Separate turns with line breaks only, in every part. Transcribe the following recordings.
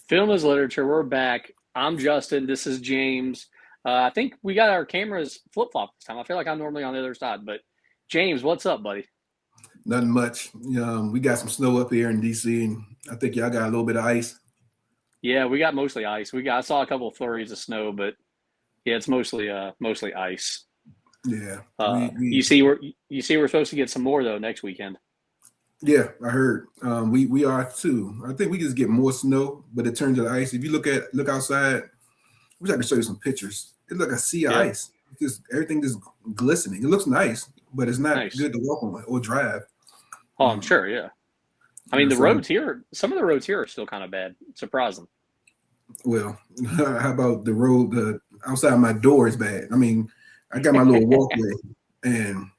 Film is literature. We're back. I'm Justin. This is James. I think we got our cameras flip flop this time. I feel like I'm normally on the other side, but James, what's up, buddy?
Nothing much. We got some snow up here in DC, and I think y'all got a little bit of ice.
Yeah, we got mostly ice. I saw a couple of flurries of snow, but yeah, it's mostly ice.
Yeah,
Uh,
we
you
we
see, we're supposed to get some more though next weekend.
yeah, I heard. We are too. I think we just get more snow, but it turns to ice. If you look outside, I wish I could show you some pictures. It's like a sea of
Yeah,
ice. Just everything just glistening. It looks nice, but it's not
nice.
good to walk on or drive.
Oh, I'm
Um,
sure. Yeah, I mean the
so,
roads here. Some of the roads here are still kind of bad. Surprising.
well, how about the road? The outside my door is bad. I mean, I got my little walkway, and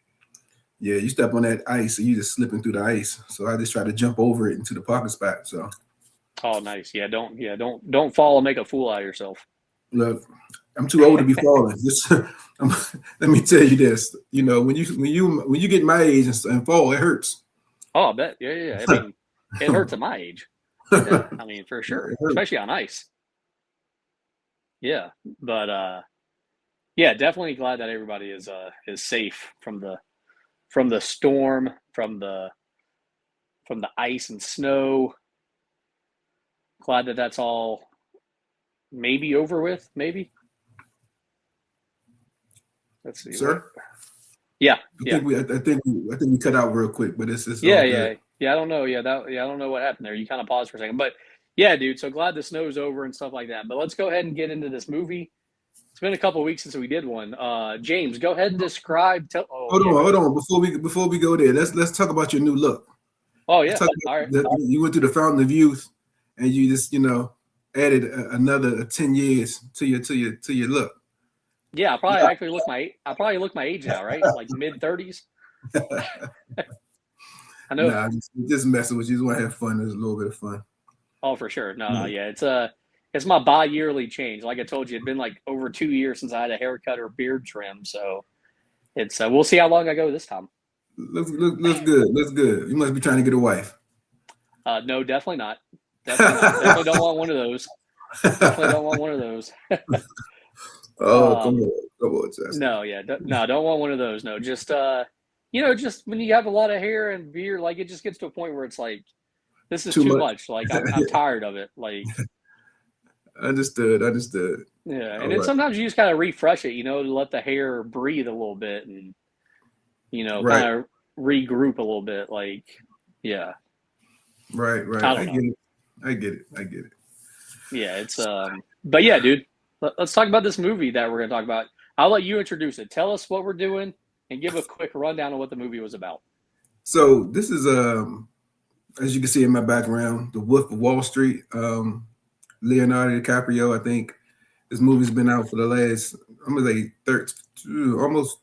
yeah, you step on that ice and you just slipping through the ice. So I just try to jump over it into the parking spot. So
Oh, nice. Yeah, don't fall and make a fool out of yourself.
look, I'm too old to be falling. This, let me tell you this. When you get my age and fall, it hurts.
Oh, I bet. Yeah. I mean, it hurts at my age. Yeah, I mean, for sure,
It hurts.
especially on ice. Yeah, but yeah, definitely glad that everybody is safe from the storm, from the ice and snow. Glad that that's all maybe over with. Maybe. Let's see what.
Sir.
Yeah,
I
yeah,
think we. I think we cut out real quick, but it's all
yeah,
good.
yeah, yeah. I don't know. Yeah, I don't know what happened there. You kind of paused for a second, but yeah, dude. So glad the snow's over and stuff like that. But let's go ahead and get into this movie. It's been a couple of weeks since we did one. James, go ahead and describe. Oh
Hold on,
yeah, go
hold
ahead.
on. Before we go there, let's talk about your new look.
Oh
Let's
yeah.
talk
All right.
about that you went through the Fountain of Youth, and you just added another 10 years to your look.
Yeah, I probably look my age now, right? Like mid 30s. I know.
Nah, just messing with you. Just want to have fun. There's a little bit of fun.
Oh, for sure. No,
Yeah.
yeah. It's my bi-yearly change. Like I told you, it'd been like over 2 years since I had a haircut or beard trim. So it's we'll see how long I go this time.
Looks good. Looks good. You must be trying to get a wife.
No, definitely not. Definitely not. Definitely don't want one of those. Definitely don't want one of those.
Oh,
Um,
come on, Justin.
no, yeah, no, don't want one of those. No, just just when you have a lot of hair and beard, like it just gets to a point where it's like this is
Too
too
much.
much. Like I'm tired of it. Like
Understood. Understood.
yeah, and
All
then
right.
sometimes you just gotta refresh it, to let the hair breathe a little bit and
Right.
kind of regroup a little bit. Like, yeah,
Right. Right.
I
I
don't
get
know.
it. I get it. I get it.
Yeah, but yeah, dude, let's talk about this movie that we're gonna talk about. I'll let you introduce it. Tell us what we're doing and give a quick rundown of what the movie was about.
So this is as you can see in my background, The Wolf of Wall Street. Leonardo DiCaprio. I think this movie's been out for the last I'm gonna say 13,
Yeah,
almost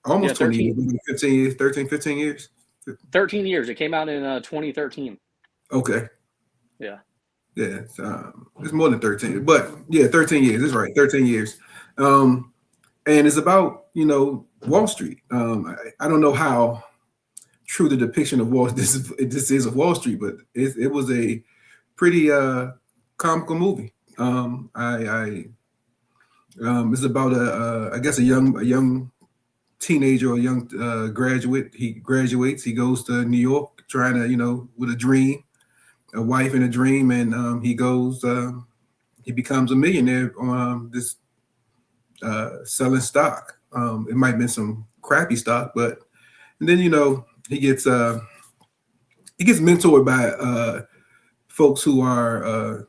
20 years,
13,
maybe 15 years, 13, 15 years.
13 years. It came out in 2013.
Okay.
Yeah.
Yeah, it's more than 13, but yeah, 13 years. That's right, 13 years. Um, and it's about Wall Street. I don't know how true the depiction of Wall this is of Wall Street, but it was a pretty comical movie. It's about I guess a young teenager or a young graduate. He graduates. He goes to New York, trying to with a dream, a wife and a dream, and he goes. He becomes a millionaire on this selling stock. It might have been some crappy stock, but and then he gets mentored by folks who are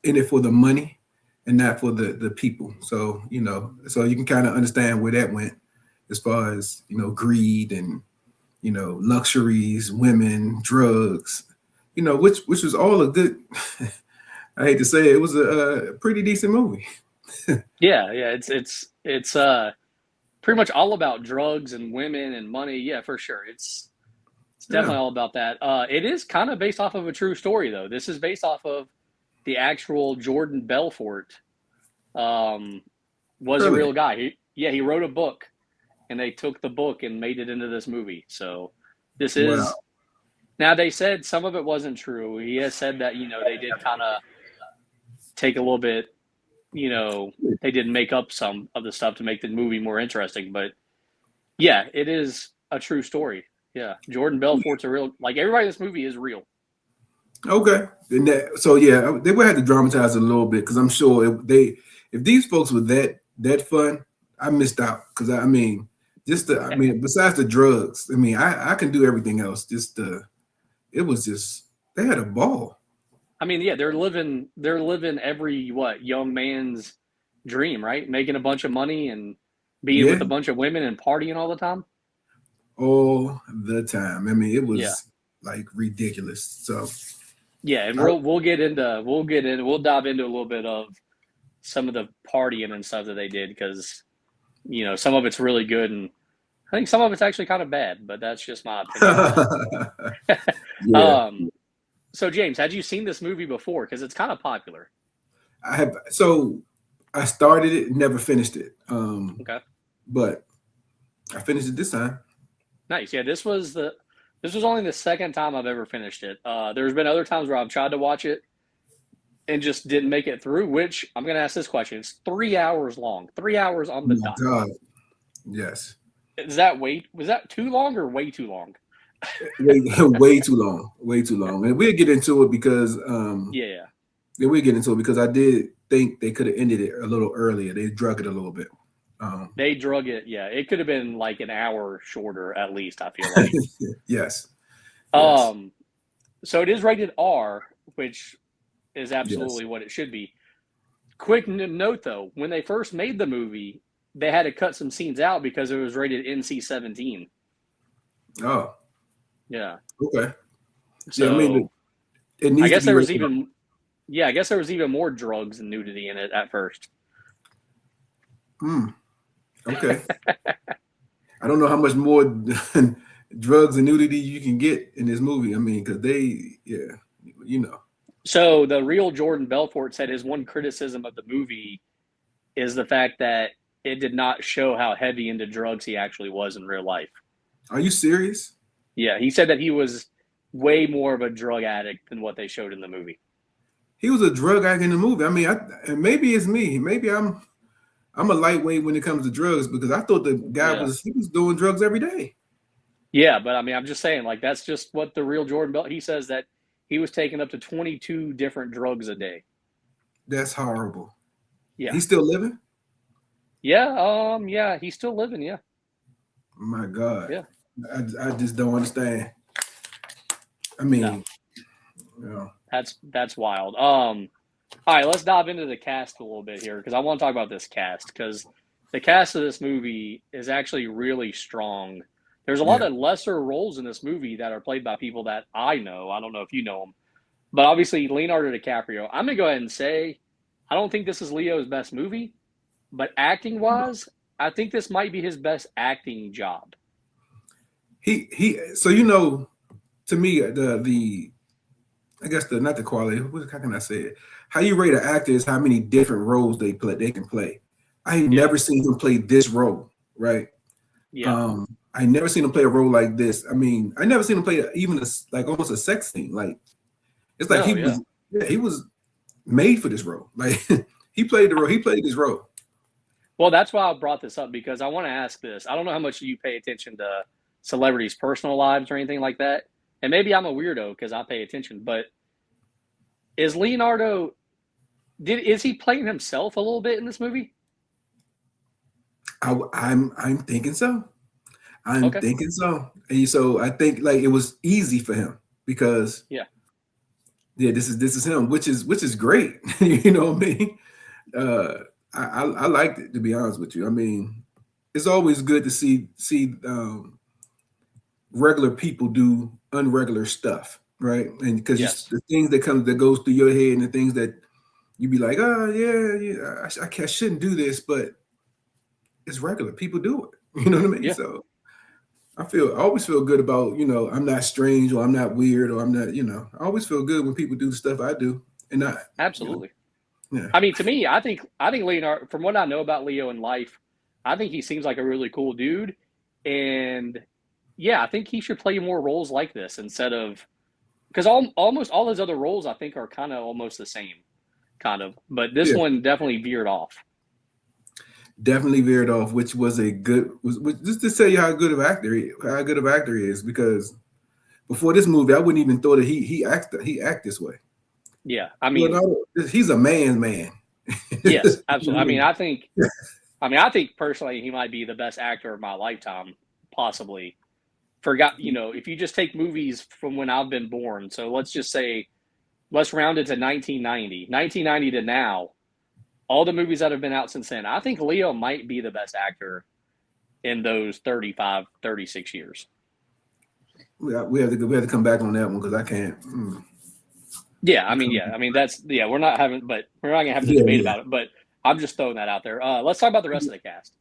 in it for the money and not for the people. So you can kind of understand where that went as far as greed and luxuries, women, drugs. Which was all a good. I hate to say it, it was a pretty decent movie.
Yeah. It's pretty much all about drugs and women and money. Yeah, for sure. It's definitely
Yeah,
all about that. It is kind of based off of a true story, though. This is based off of the actual Jordan Belfort. Um, was a
really.
real guy. He wrote a book, and they took the book and made it into this movie. So this
Wow.
is Now they said some of it wasn't true. He has said that they did kind of take a little bit. They did make up some of the stuff to make the movie more interesting. But yeah, it is a true story. Yeah, Jordan Belfort's a real. Like everybody in this movie is real.
Okay, and so yeah, they would have to dramatize it a little bit because I'm sure if these folks were that fun, I missed out because I mean, besides the drugs, I mean, I can do everything else. It was just they had a ball.
I mean, yeah, they're living every young man's dream, right? Making a bunch of money and being
Yeah,
with a bunch of women and partying all the time.
all the time. I mean, it
Yeah.
was like ridiculous. So
Yeah, and
I,
we'll dive into a little bit of some of the partying and stuff that they did because some of it's really good and I think some of it's actually kind of bad, but that's just my opinion on it.
yeah,
Um, so James, had you seen this movie before? Because it's kind of popular.
I have. So I started it, never finished it.
Okay,
But I finished it this time.
nice. Yeah, this was only the second time I've ever finished it. There's been other times where I've tried to watch it and just didn't make it through. Which I'm going to ask this question: It's 3 hours long, 3 hours on
Oh
the
my
dot.
God. Yes.
Was that too long or way too long?
Way too long. Way too long. And we'll get into it because
Yeah,
yeah, we'll get into it because I did think they could have ended it a little earlier. They drug it a little bit. Um
they drug it. Yeah, it could have been like an hour shorter at least. I feel like.
yes. Yes.
Um, so it is rated R, which is
Yes.
absolutely what it should be. Quick note though, when they first made the movie, they had to cut some scenes out because it was rated NC-17.
Oh,
Yeah.
okay. Yeah, I mean
So
it
I
needs to
guess
be
there was
rated.
even yeah, I guess there was even more drugs and nudity in it at first.
Okay. I don't know how much more drugs and nudity you can get in this movie. I mean, because yeah, you know.
So the real Jordan Belfort said his one criticism of the movie is the fact that it did not show how heavy into drugs he actually was in real life.
Are you serious?
Yeah, he said that he was way more of a drug addict than what they showed in the movie.
He was a drug addict in the movie. I mean, and maybe it's me. Maybe I'm a lightweight when it comes to drugs because I thought the guy
Yeah.
he was doing drugs every day.
Yeah, but I mean, I'm just saying, like, that's just what the real Jordan Bell. He says that he was taking up to 22 different drugs a day.
That's horrible.
Yeah,
He's still living?
yeah, he's still living. Yeah,
My God.
yeah,
I just don't understand. I
no,
mean, you know,
that's wild. All right, let's dive into the cast a little bit here because I want to talk about this cast because the cast of this movie is actually really strong. There's a lot
yeah.
of lesser roles in this movie that are played by people that I know. I don't know if you know them, but obviously Leonardo DiCaprio. I'm gonna go ahead and say I don't think this is Leo's best movie, but acting wise, I think this might be his best acting job.
He so to me the I guess the not the quality. How can I say it? How you rate an actor is how many different roles they can play. I ain't
Yeah,
never seen him play this role, right?
yeah.
I never seen him play a role like this. I mean, I never seen him play even like almost a sex scene. Like it's like
No, yeah.
he was made for this role. Like he played the role. He played this role.
Well, that's why I brought this up because I want to ask this. I don't know how much you pay attention to celebrities' personal lives or anything like that. And maybe I'm a weirdo because I pay attention, but is Leonardo is he playing himself a little bit in this movie?
I'm thinking so. I'm
Okay.
thinking so. And so I think like it was easy for him because
Yeah.
yeah, this is him, which is great. You know what I mean? Uh, I liked it to be honest with you. I mean, it's always good to see regular people do unregular stuff, right? And because
Yes.
the things that goes through your head and the things that you be like, oh yeah, I shouldn't do this, but it's regular. People do it. You know what I mean?
Yeah.
So I always feel good about, I'm not strange or I'm not weird or I'm not, I always feel good when people do the stuff I do. And you know,
Absolutely.
yeah.
I mean, to me, I think Leonardo, from what I know about Leo in life, I think he seems like a really cool dude, and yeah, I think he should play more roles like this instead of because almost all his other roles I think are kind of almost the same, kind of. But this
Yeah,
one definitely veered off.
definitely veered off, which was a good was just to tell you how good of actor he is. Because before this movie, I wouldn't even thought that he act this way.
Yeah, I
Well,
mean,
no, he's a man's man.
yes,
You
absolutely.
know
I
what I
mean,
mean?
I think personally he might be the best actor of my lifetime, possibly. Forgot, if you just take movies from when I've been born, so let's just say let's round it to 1990 to now, all the movies that have been out since then, I think Leo might be the best actor in those 35, 36 years.
We have to come back on that one because I can't.
Yeah, I mean that's we're not having, but we're not gonna have the
Yeah,
debate
yeah,
about it. But I'm just throwing that out there. Let's talk about the rest of the cast.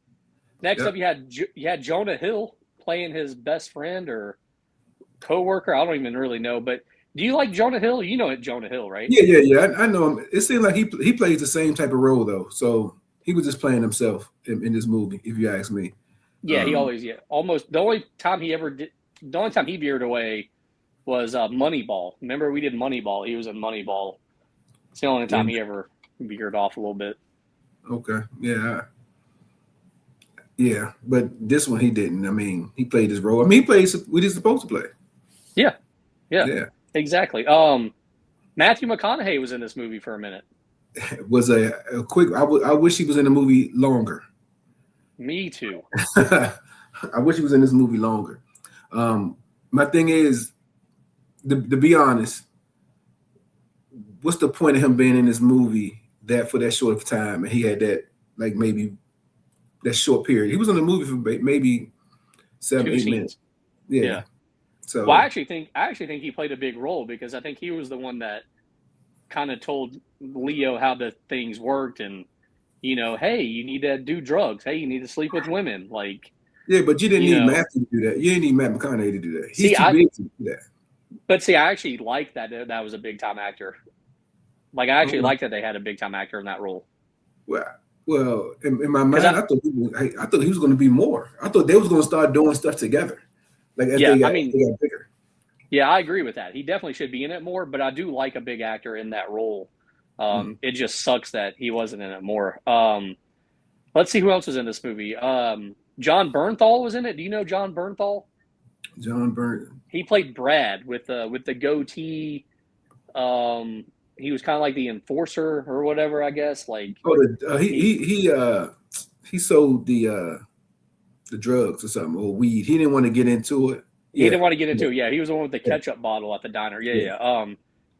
Next up,
yep.
you had Jonah Hill playing his best friend or coworker. I don't even really know, but do you like Jonah Hill? You know it, Jonah Hill, right?
Yeah. I know him. It seemed like he plays the same type of role though, so he was just playing himself in this movie, if you ask me.
Yeah, he
Um,
always almost the only time he veered away was Moneyball. Remember we did Moneyball. He was in Moneyball. It's the only
yeah,
time he ever veered off a little bit.
okay, yeah, but this one he didn't. I mean, he played his role. I mean, he plays what he's supposed to play.
Yeah, yeah,
Yeah,
exactly. Matthew McConaughey was in this movie for a minute.
it was a quick. I wish he was in the movie longer.
Me too.
I wish he was in this movie longer. My thing is, to be honest, what's the point of him being in this movie that for that short of time, and he had that like maybe that short period. He was in the movie for maybe seven,
Two
8 minutes.
scenes.
Yeah.
Yeah. Well,
So
I actually think he played a big role because I think he was the one that kind of told Leo how the things worked and hey, you need to do drugs. Hey, you need to sleep with women. Like,
yeah, but you didn't
you
need
know,
Matthew to do that. You didn't need Matt McConaughey to do that. He's
see,
too big to do that.
I actually like that was a big time actor. Like, I actually
Okay.
like that they had a big time actor in that role.
Well, well, in my
Because
mind, I thought he was going to be more. I thought they was going to start doing stuff together, like as
yeah, I
they
mean,
got bigger.
yeah, I agree with that. He definitely should be in it more, but I do like a big actor in that role.
Mm.
It just sucks that he wasn't in it more. Let's see who else was in this movie. John Bernthal was in it. Do you know John Bernthal?
John Byrne.
He played Brad with the goatee. He was kind of like the enforcer or whatever, I guess. Like
Oh,
he
he sold the drugs or something or weed. He didn't want to get into it.
he
Yeah,
didn't want to get
yeah,
into it. Yeah, he was the one with the
yeah.
ketchup bottle at the diner. Yeah,
Yeah.
yeah.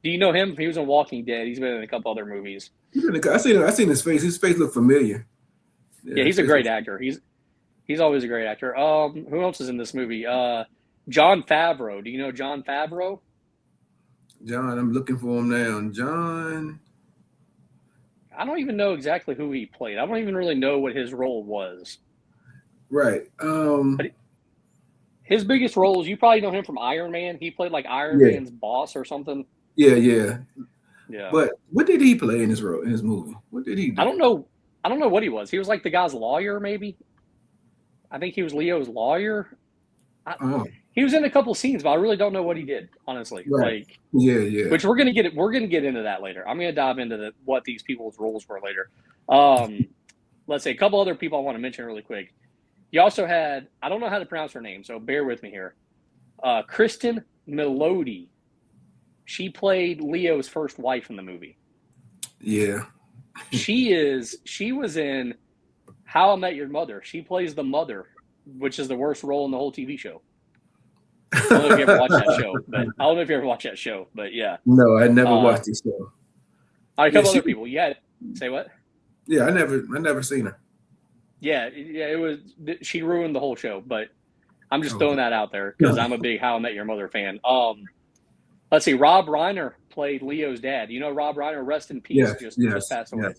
Do you know him? He was in Walking Dead. He's been in a couple other movies.
I seen his face. His face looked familiar.
Yeah,
Yeah, his
he's a
face
great
looked.
actor. He's always a great actor. Who else is in this movie? John Favreau. Do you know John Favreau?
John, I'm looking for him now. John.
I don't even know exactly who he played. I don't even really know what his role was.
Right.
But his biggest roles, you probably know him from Iron Man. He played like Iron
Yeah,
Man's boss or something.
yeah.
Yeah.
But what did he play in his role in his movie? What did he
I
do?
don't know. I don't know what he was. He was like the guy's lawyer, maybe. I think he was Leo's lawyer. I,
Oh,
he was in a couple scenes, but I really don't know what he did, honestly.
right.
Like,
Yeah.
which we're gonna get. We're gonna get into that later. I'm gonna dive into what these people's roles were later. Um, let's say a couple other people I want to mention really quick. You also had. I don't know how to pronounce her name, so bear with me here. Kristen Melody. She played Leo's first wife in the movie.
Yeah.
She was in How I Met Your Mother. She plays the mother, which is the worst role in the whole TV show. I don't know if you ever watched that show, but yeah.
No, I never
Uh,
watched this show.
a
Yeah,
couple other people. Yeah. Say what?
I never seen her.
Yeah, it was. She ruined the whole show, but I'm just
Okay.
throwing that out there because I'm a big How I Met Your Mother fan. Let's see. Rob Reiner played Leo's dad. You know Rob Reiner, rest in peace, just passed away.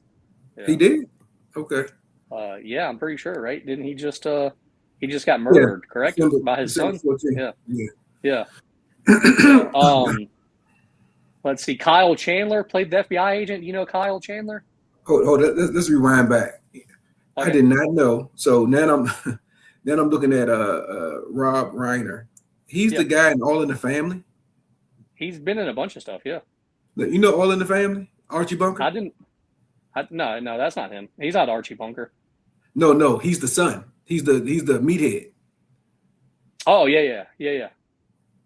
Yes. He
Yeah.
did? Okay.
Yeah, I'm pretty sure, right? Didn't he just got
Yeah.
murdered, correct? By his
December
son?
14th.
Yeah.
Yeah.
Yeah. Yeah. Let's see. Kyle Chandler played the FBI agent. You know Kyle Chandler?
Hold. Let's rewind back. I
Okay.
did not know. So now Then I'm looking at Rob Reiner. He's
Yeah.
the guy in All in the Family.
He's been in a bunch of stuff. Yeah.
You know All in the Family? Archie Bunker?
No, that's not him. He's not Archie Bunker.
No, he's the son. He's the meathead.
Oh yeah.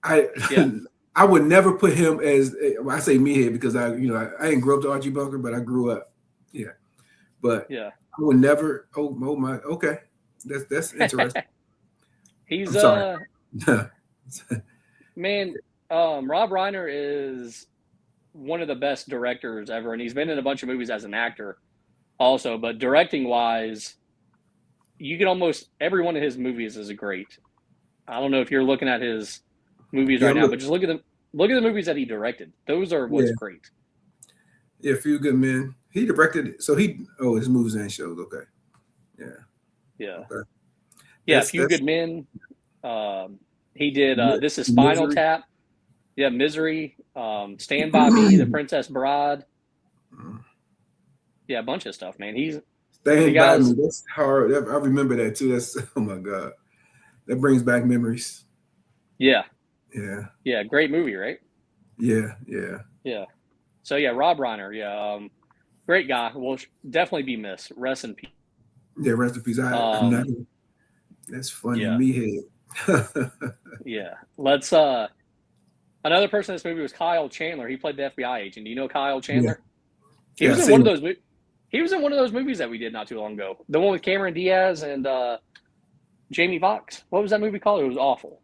I would never put him as I say meathead because I didn't grow up to Archie Bunker, but I grew up. Yeah. But
Yeah.
I would never. Oh my. Okay, that's interesting.
He's
I'm sorry.
man. Rob Reiner is one of the best directors ever, and he's been in a bunch of movies as an actor, also. But directing wise, you can almost every one of his movies is great. I don't know if you're looking at his movies right now, but just look at the movies that he directed. Those are what's great.
Yeah, Few Good Men. He directed. So his movies and shows. Okay.
Yeah.
Okay.
Yeah, Few Good Men. He did This Is Spinal
Misery.
Tap. Yeah, Misery. Stand By Me, The Princess Bride. Yeah, a bunch of stuff, man. He's
Stand By Me. That's hard. I remember that too. That's oh my god. That brings back memories.
Yeah.
Yeah.
Great movie, right?
Yeah.
So yeah, Rob Reiner. Great guy. Will definitely be missed. Rest in peace.
Yeah, rest in peace. That's funny.
Yeah.
Meathead.
Yeah. Let's another person in this movie was Kyle Chandler. He played the FBI agent. Do you know Kyle Chandler?
Yeah.
He was in one of those He was in one of those movies that we did not too long ago. The one with Cameron Diaz and Jamie Foxx. What was that movie called? It was awful.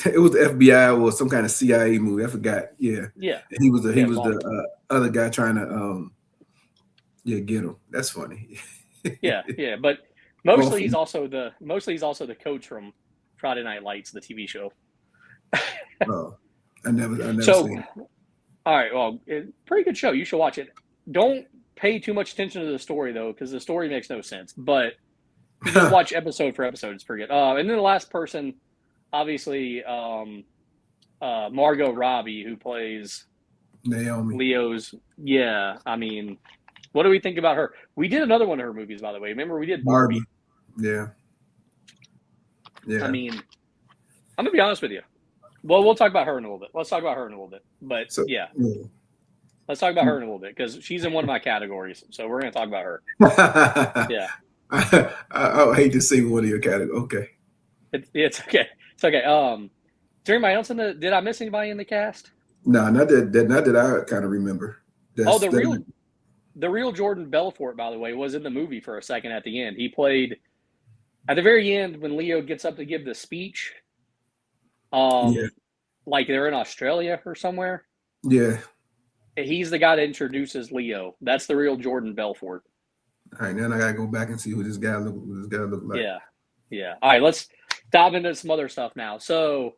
It was the FBI or some kind of CIA movie. I forgot. Yeah.
Yeah.
And he was the other guy trying to get him. That's funny.
Yeah. But mostly he's also the coach from Friday Night Lights, the TV show.
Oh, I never seen it.
All right, well, pretty good show. You should watch it. Don't pay too much attention to the story though, because the story makes no sense. But you just watch episode for episode. It's pretty good. And then the last person, obviously, Margot Robbie, who plays
Naomi.
Leo's. Yeah, I mean, what do we think about her? We did another one of her movies, by the way. Remember, we did Barbie.
Yeah.
I mean, I'm gonna be honest with you. Well, we'll talk about her in a little bit. Let's talk about her in a little bit. But let's talk about her in a little bit because she's in one of my categories. So we're gonna talk about her. Yeah.
I hate to say one of your categories. Okay.
It's okay. It's okay. Is there anybody else did I miss anybody in the cast?
No, not that I kind of remember.
The real Jordan Belfort, by the way, was in the movie for a second at the end. He played at the very end when Leo gets up to give the speech. Like they're in Australia or somewhere.
Yeah.
He's the guy that introduces Leo. That's the real Jordan Belfort.
All right, then I gotta go back and see who this guy look like.
Yeah. All right, let's dive into some other stuff now. So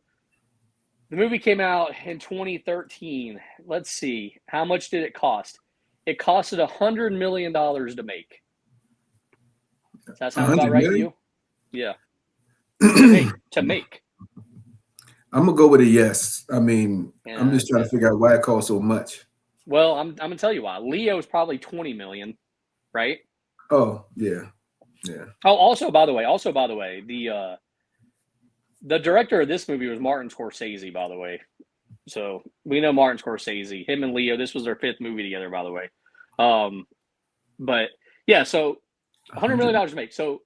the movie came out in 2013. Let's see. How much did it cost? It costed $100 million to make. Does that sound about right to you? Yeah. To make.
I'm gonna go with a yes. I mean, I'm just trying to figure out why it costs so much.
Well, I'm gonna tell you why. Leo's probably $20 million, right?
Oh, yeah.
Oh, also by the way, the director of this movie was Martin Scorsese, by the way. So we know Martin Scorsese. Him and Leo, this was their 5th movie together, by the way. But yeah, so $100 million to make. So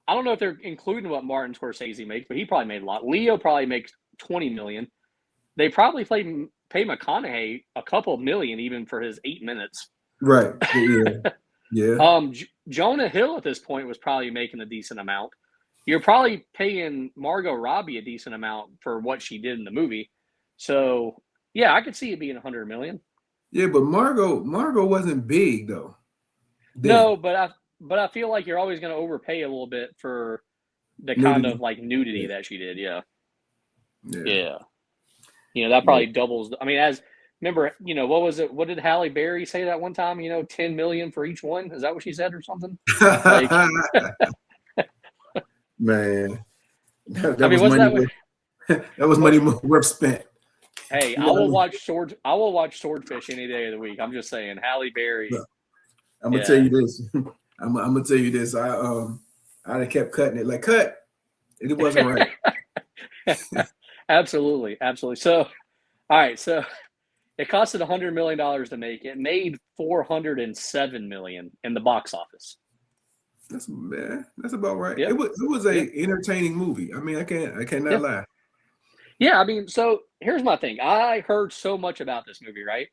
I don't know if they're including what Martin Scorsese makes, but he probably made a lot. Leo probably makes $20 million. They probably pay McConaughey a couple million even for his 8 minutes.
Right. Yeah.
Jonah Hill at this point was probably making a decent amount. You're probably paying Margot Robbie a decent amount for what she did in the movie. So yeah, I could see it being $100 million.
Yeah, but Margot wasn't big though.
No, but I feel like you're always going to overpay a little bit for the kind of like nudity that she did. Yeah. That probably doubles. I mean, remember, what was it? What did Halle Berry say that one time? $10 million for each one. Is that what she said or something?
Man, that was money worth spent.
Hey, I will watch Swordfish any day of the week. I'm just saying, Halle Berry.
I'm gonna tell you this. I'm gonna tell you this. I'd have kept cutting it. Like, cut. It wasn't right.
Absolutely, absolutely. So, all right, so it costed $100 million to make. It made $407 million in the box office.
That's about right.
Yeah,
It was a
yeah,
entertaining movie. I mean, I cannot
yeah.
lie.
Yeah, I mean, so here's my thing. I heard so much about this movie, right?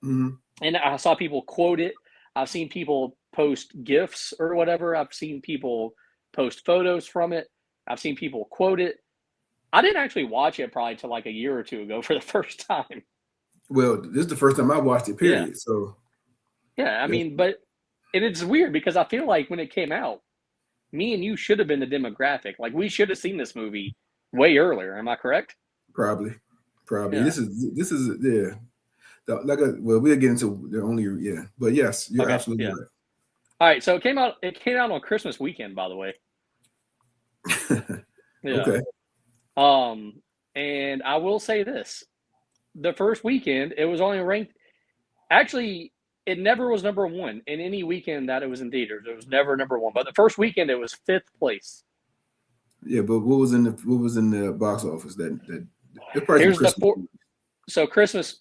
Mhm.
And I saw people quote it. I've seen people post GIFs or whatever. I've seen people post photos from it. I've seen people quote it. I didn't actually watch it probably till like a year or two ago for the first time.
Well, this is the first time I watched it.
Yeah,
Period. So
yeah. I
yeah,
mean, but and it's weird because I feel like when it came out, me and you should have been the demographic. Like we should have seen this movie way earlier. Am I correct?
probably.
Yeah.
This is yeah. Well, we'll get into the only but yes, you're
Okay.
absolutely
Yeah. All right. So it came out. It came out on Christmas weekend, by the way.
right.
Yeah.
Okay.
And I will say this: the first weekend, it was only ranked. Actually, it never was number one in any weekend that it was in theaters. It was never number one. But the first weekend, it was fifth place.
Yeah, but what was in the box office that it's probably some
Here's the
Christmas
four.
movies.
So Christmas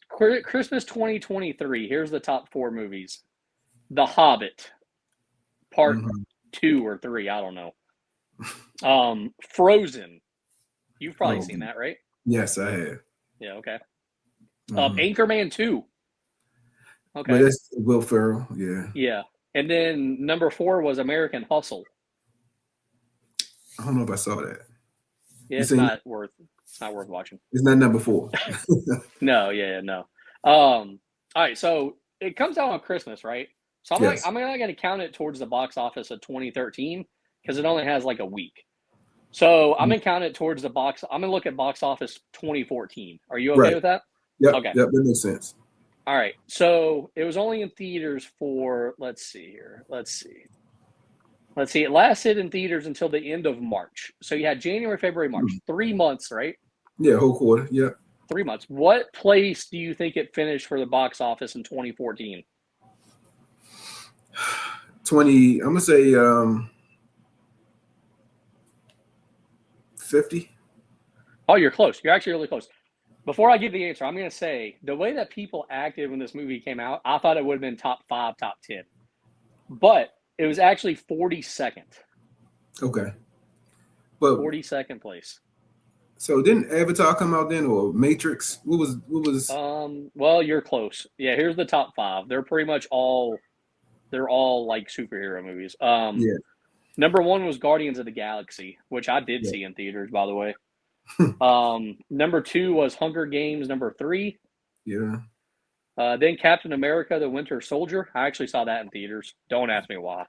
2023. Here's the top four movies: The Hobbit, Part
Mhm.
2 or 3. I don't know. Frozen. You've probably
Oh,
seen that, right?
yes, I have.
Yeah. Okay.
Mhm.
Anchorman 2.
But
Okay.
that's Will Ferrell. Yeah,
Yeah. And then number 4 was American Hustle.
I don't know if I saw that.
Yeah,
You
it's
seen?
not worth watching.
It's not number 4.
No, yeah, no. All right, so it comes out on Christmas, right? So
Yes.
I'm not gonna count it towards the box office of 2013 because it only has like a week. So I'm
Mhm.
gonna count it towards the box. I'm gonna look at box office 2014. Are you okay
Right.
with that?
Yep.
Okay.
Yep. That makes sense.
All right. So it was only in theaters for let's see here. Let's see. It lasted in theaters until the end of March. So you had January, February, March.
Mhm.
3 months, right?
Yeah, whole quarter. Yep.
3 months. What place do you think it finished for the box office in 2014?
20. I'm gonna say 50.
Oh, you're close. You're actually really close. Before I give the answer, I'm going to say the way that people acted when this movie came out, I thought it would have been top 5, top 10. But it was actually 42nd.
Okay. But
42nd place.
so didn't Avatar come out then, or Matrix? What was?
Well, you're close. Yeah, here's the top 5. They're pretty much all like superhero movies.
Yeah.
Number 1 was Guardians of the Galaxy, which I did
Yeah.
see in theaters, by the way. Number 2 was Hunger Games. Number 3,
Yeah.
then Captain America: The Winter Soldier. I actually saw that in theaters. Don't ask me why.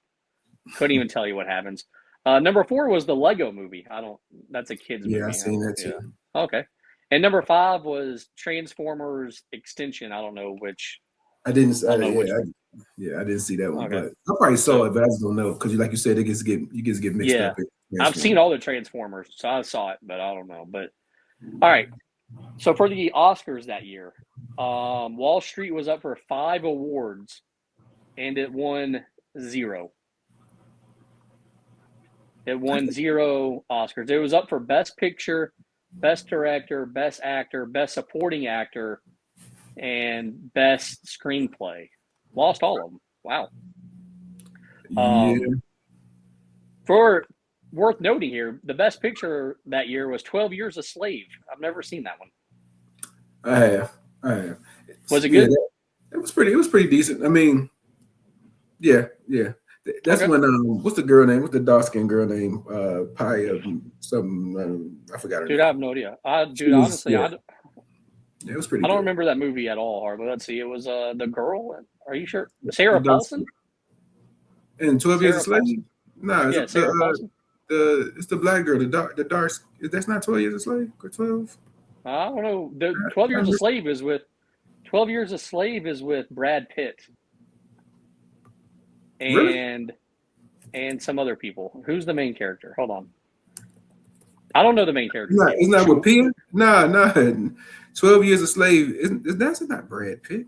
Couldn't even tell you what happens. Number 4 was the Lego Movie. I don't. That's a kids
Yeah, I
movie.
seen that
Yeah.
too.
Okay. And number 5 was Transformers Extension. I don't know which.
I didn't.
I don't know which one.
I didn't see that one,
Okay.
but I probably saw
So
it, but I just don't know because, like you said, you get mixed
yeah,
up.
I've seen all the Transformers, so I saw it, but I don't know. But all right. So for the Oscars that year, Wall Street was up for 5 awards, and it won 0. It won 0 Oscars. It was up for Best Picture, Best Director, Best Actor, Best Supporting Actor, and Best Screenplay. Lost all of them. Wow.
Yeah,
For worth noting here, the Best Picture that year was 12 Years a Slave. I've never seen that one.
I have.
Was it
Yeah,
good?
it was pretty. It was pretty decent. I mean, yeah. That's
Okay.
when what's the girl name? What's the dark skinned girl name? Pia something. I forgot her
Dude, I
name.
have no idea.
She
Dude,
was
honestly,
it was pretty
I don't
good.
remember that movie at all, hardly. Let's see. It was the girl. Are you sure?
The
Sarah
dark
Paulson?
and 12 Years a
Sarah
Slave.
Paulson?
No,
Yeah, Sarah Paulson.
it's the black girl. The dark. That's not 12 Years a Slave or 12.
I don't know. The
I
12 Years a
remember.
Slave is with 12 Years a Slave is with Brad Pitt
Really?
and some other people. Who's the main character? Hold on. I don't know the main character's name.
It's not with Pia. Nah. 12 Years a Slave. That's not Brad Pitt.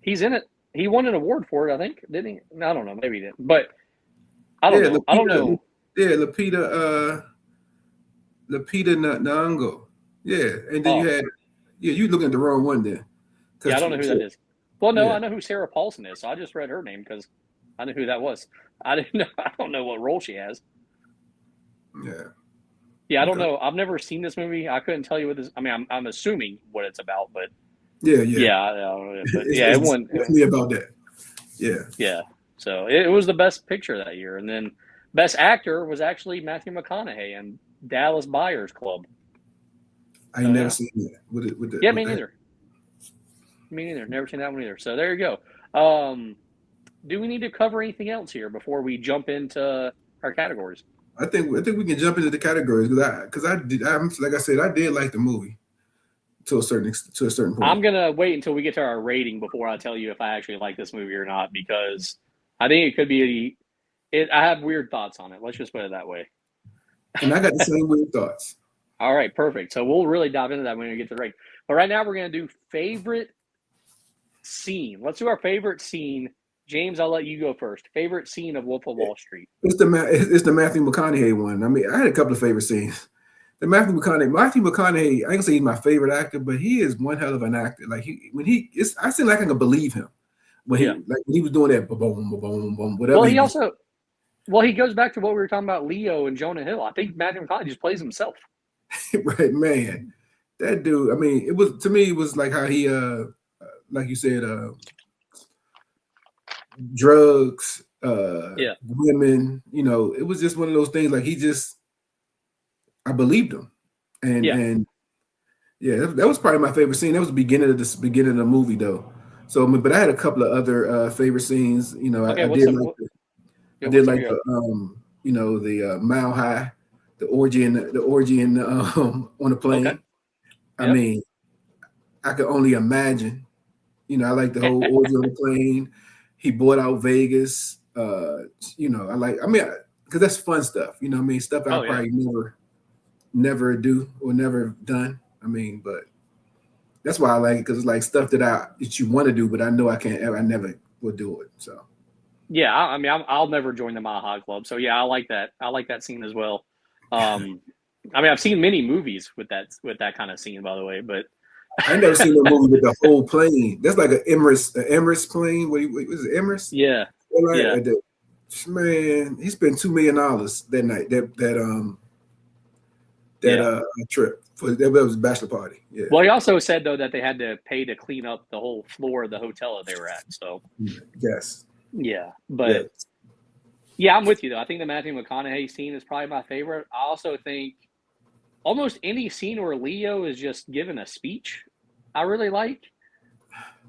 He's in it. He won an award for it, I think. Didn't he? I don't know. Maybe he didn't. But I don't
Yeah,
know. I don't
Lupita.
know.
Yeah, Lupita Nyong'o. Yeah, and then you
Oh,
had you looking at the wrong one then,
yeah, I
because
don't know who that is. Well, no,
yeah,
I know who Sarah Paulson is, so I just read her name because I knew who that was. I didn't know. I don't know what role she has.
yeah,
Yeah, I don't
okay,
know. I've never seen this movie. I couldn't tell you what this. I mean, I'm assuming what it's about, but
yeah.
yeah, I don't know. But yeah, it
It's
won.
definitely about that. Yeah,
Yeah, so it was the best picture that year, and then best actor was actually Matthew McConaughey in Dallas Buyers Club.
I ain't
So
never
yeah,
seen that
yeah,
with
me
that.
neither. Me neither. Never seen that one either. So there you go. Do we need to cover anything else here before we jump into our categories?
I think we can jump into the categories because I'm like I said, I did like the movie to a certain point.
I'm gonna wait until we get to our rating before I tell you if I actually like this movie or not because I think it could be. I have weird thoughts on it. Let's just put it that way.
And I got the same weird thoughts.
All right, perfect. So we'll really dive into that when we get to the rating. But right now we're gonna do favorite scene. Let's do our favorite scene. James, I'll let you go first. Favorite scene of Wolf of Wall Street.
It's the Matthew McConaughey one. I mean, I had a couple of favorite scenes. The Matthew McConaughey, I can say he's my favorite actor, but he is one hell of an actor. Like I seem like I can believe him when
Yeah.
he was doing that, boom, boom, boom, boom, whatever.
Well, he goes back to what we were talking about, Leo and Jonah Hill. I think Matthew McConaughey just plays himself.
Right, man. That dude. I mean, it was to me. It was like how he, like you said, drugs,
Yeah.
women. You know, it was just one of those things. Like I believed him, and yeah, that was probably my favorite scene. That was the beginning of the movie, though. So, but I had a couple of other favorite scenes. You know,
Okay.
I
What's
did
some?
like I did
What's some of
like
your?
the Mile High, the orgy in on the
Okay.
plane. I
Yep.
mean, I could only imagine. You know, I like the whole orgy on the plane. He bought out Vegas. You know, I mean, because that's fun stuff. You know what I mean? Stuff I
Oh yeah.
probably never do or never done. I mean, but that's why I like it because it's like stuff that you want to do, but I know I can't ever, I never will do it. So
Yeah. I mean, I'll never join the Mile High Club. So yeah, I like that. I like that scene as well. I mean, I've seen many movies with that kind of scene, by the way. But
I never seen a movie with the whole plane. That's like an Emirates plane. What was it, Emirates?
yeah, yeah.
Man, he spent $2 million that night. That
Yeah.
trip that was a bachelor party. Yeah.
Well, he also said though that they had to pay to clean up the whole floor of the hotel that they were at. So
Yes.
yeah, but
Yes.
yeah, I'm with you though. I think the Matthew McConaughey scene is probably my favorite. I also think almost any scene where Leo is just giving a speech, I really like.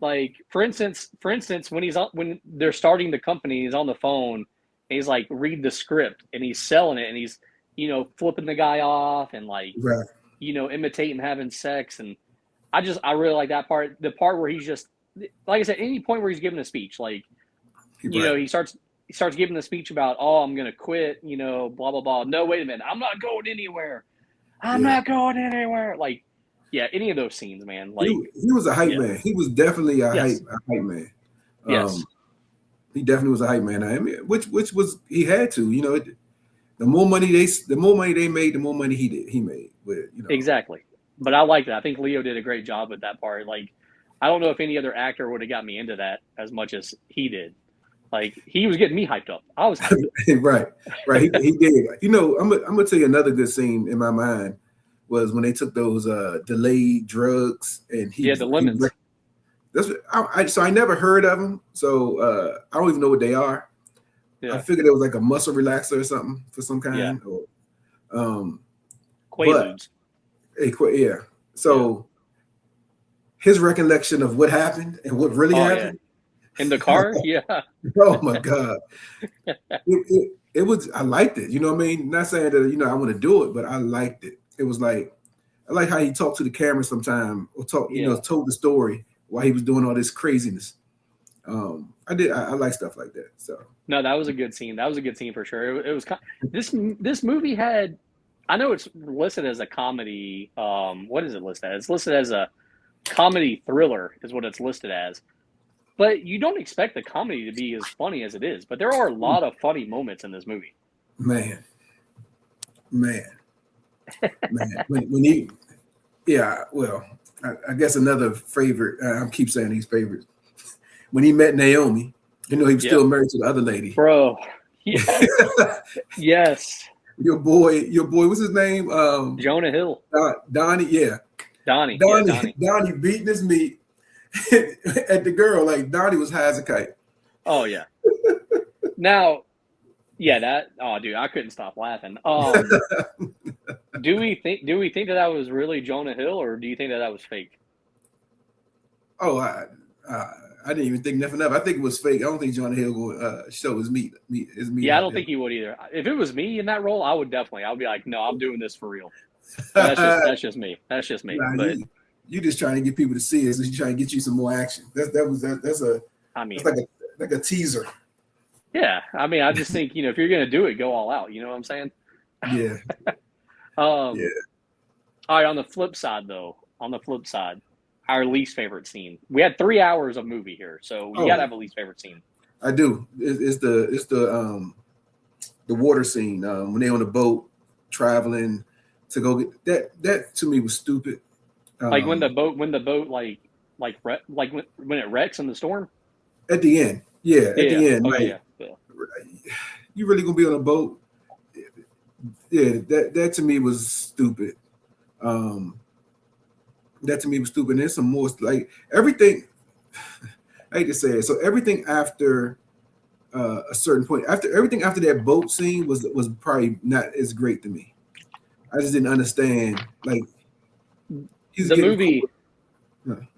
Like for instance, when they're starting the company, he's on the phone and he's like read the script and he's selling it and he's flipping the guy off and like
Right.
imitating having sex and I really like that part. The part where he's just like I said, any point where he's giving a speech, like
Right.
he starts giving the speech about I'm gonna quit, blah blah blah. No, wait a minute, I'm not going anywhere. I'm
Yeah.
not going anywhere. Like, yeah, any of those scenes, man.
He,
Like,
he was a hype
yeah,
man. He was definitely
yes,
a hype man.
yes,
He definitely was a hype man. I mean, which was he had to. You know, the more money they made, the more money he made with it. You know.
exactly. But I like that. I think Leo did a great job with that part. Like, I don't know if any other actor would have got me into that as much as he did. Like, he was getting me hyped up. I was hyped.
Right. He did. You know, I'm gonna tell you another good scene in my mind was when they took those delayed drugs and
Yeah, the lemons.
that's so I never heard of them. So I don't even know what they are. I
Yeah,
figured it was like a muscle relaxer or something for some
yeah,
kind. Or, but
Quaaludes.
yeah.
Yeah.
So his recollection of what happened and what really
Oh yeah.
happened.
In the car. Yeah.
Oh my God. It was, I liked it. You know what I mean? Not saying that, I want to do it, but I liked it. It was like, I like how he talked to the camera sometime or
Yeah.
told the story while he was doing all this craziness. I like stuff like that. So
No, that was a good scene. That was a good scene for sure. It was this movie had. I know it's listed as a comedy. What is it listed as? It's listed as a comedy thriller, is what it's listed as. But you don't expect the comedy to be as funny as it is. But there are a lot of funny moments in this movie.
Man. When he, yeah, well, I guess another favorite. I keep saying these favorites. When he met Naomi, he was still married to the other lady.
Bro, yes, yes.
Your boy, what's his name?
Jonah Hill.
Donnie, yeah.
Donnie
beating his meat at the girl. Like Donnie was high as a kite.
Oh yeah. Now, yeah, dude, I couldn't stop laughing. Do we think that was really Jonah Hill, or do you think that was fake?
Oh, I didn't even think nothing of it. I think it was fake. I don't think Jonah Hill would show his meat.
Yeah, I don't think he would either. If it was me in that role, I would be like, no, I'm doing this for real. That's just me. That's just me.
Nah,
but
you just trying to get people to see it. So you trying to get you some more action. That's like a teaser.
Yeah, I mean, I just think if you're gonna do it, go all out. You know what I'm saying?
Yeah.
Yeah. All right. On the flip side, our least favorite scene. We had 3 hours of movie here, so we gotta have a least favorite scene.
I do. It's the water scene when they on the boat traveling to go get that to me was stupid.
Like when the boat when it wrecks in the storm.
At the end, the end, you really gonna be on a boat? Yeah, that to me was stupid. That to me was stupid. And there's some more like everything. I hate to say it. So everything after a certain point, everything after that boat scene was probably not as great to me. I just didn't understand. Like
the movie.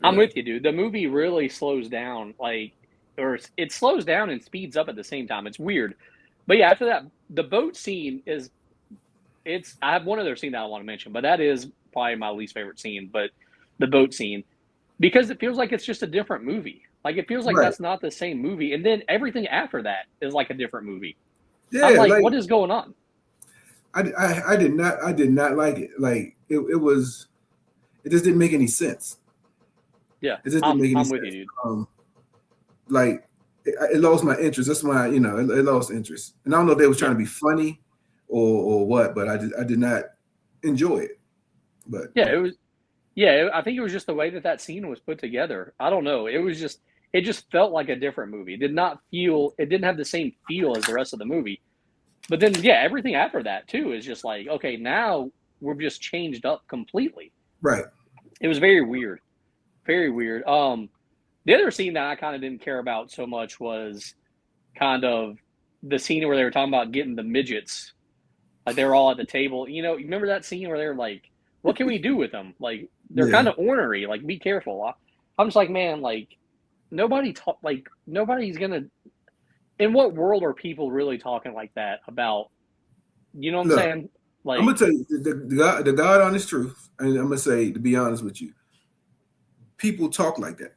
I'm with you, dude. The movie really slows down, or it slows down and speeds up at the same time. It's weird, but yeah, after that, the boat scene is. I have one other scene that I want to mention, but that is probably my least favorite scene. But the boat scene, because it feels like it's just a different movie. Like it feels like that's not the same movie, and then everything after that is like a different movie. Yeah, I'm like, what is going on?
I did not like it. Like it just didn't make any sense.
Yeah,
it just didn't make any sense.
With you, dude.
Like it lost my interest. That's why it lost interest. And I don't know if they was trying to be funny or what, but I did not enjoy it. But
yeah, it was. Yeah, I think it was just the way that scene was put together. I don't know. It just felt like a different movie. It didn't have the same feel as the rest of the movie. But then, yeah, everything after that too is just like, okay, now we're just changed up completely.
Right.
It was very weird. Very weird. The other scene that I kind of didn't care about so much was kind of the scene where they were talking about getting the midgets. Like they were all at the table. You remember that scene where they were like, what can we do with them? Like, they're kind of ornery. Like, be careful. I'm just like, man, like, nobody's gonna. In what world are people really talking like that about? You know what I'm saying? Like,
I'm gonna tell you the God honest truth, and I'm gonna say, to be honest with you, people talk like that.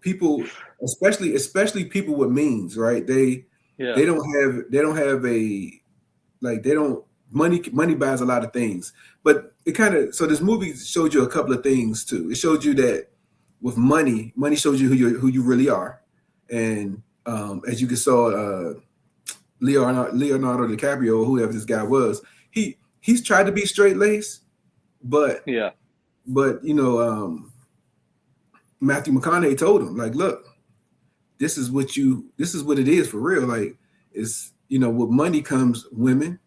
People, especially people with means, right? They don't have a money buys a lot of things, but so this movie showed you a couple of things too. It showed you that with money shows you who you really are, and as you saw, Leonardo DiCaprio, or whoever this guy was, he's tried to be straight laced, but Matthew McConaughey told him, like, look, this is what it is for real. Like, it's with money comes women.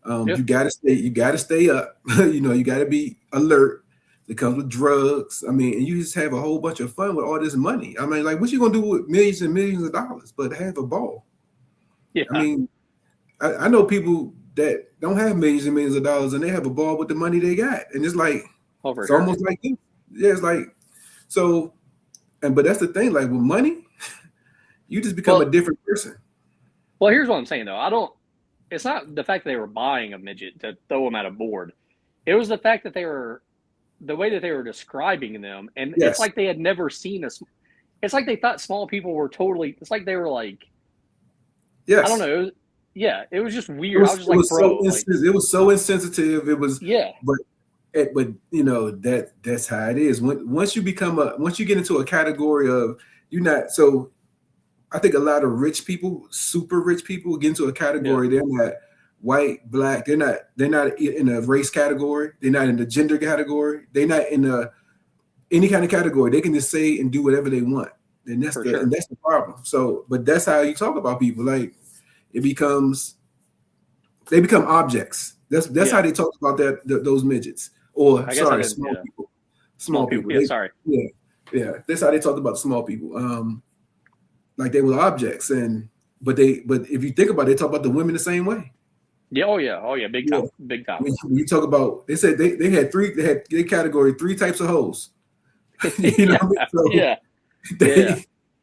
You gotta stay up. You gotta be alert. It comes with drugs. I mean, and you just have a whole bunch of fun with all this money. I mean, like, what you gonna do with millions and millions of dollars? But have a ball. Yeah. I mean, I know people that don't have millions and millions of dollars, and they have a ball with the money they got, and it's like it's almost like this. Yeah, it's like so. But that's the thing. Like with money, you just become a different person.
Well, here's what I'm saying though. It's not the fact that they were buying a midget to throw them at a board. It was the fact that the way that they were describing them, and it's like they had never seen us. It's like they thought small people were totally. It's like they were like, I don't know. It was just weird. I was just like, bro,
it was so insensitive. It was but that's how it is. Once you get into a category of you're not. So I think a lot of rich people, super rich people, get into a
Yeah,
category. They're not white, black. They're not in a race category. They're not in the gender category. They're not in any kind of category. They can just say and do whatever they want. And that's
for
the
sure.
and that's the problem. So, but that's how you talk about people. Like it becomes they become objects. That's how
Yeah,
they talk about those midgets. Or
I guess I
sorry,
didn't.
small
Yeah,
people.
small
Small
people.
people.
Yeah, sorry.
Yeah, yeah. That's how they talked about small people. Like they were objects. But if you think about it, they talk about the women the same way.
Yeah, oh yeah, big
Yeah.
time, big time.
When you talk about, they said they category three types of hoes. You know
Yeah,
what I mean? So
yeah, yeah,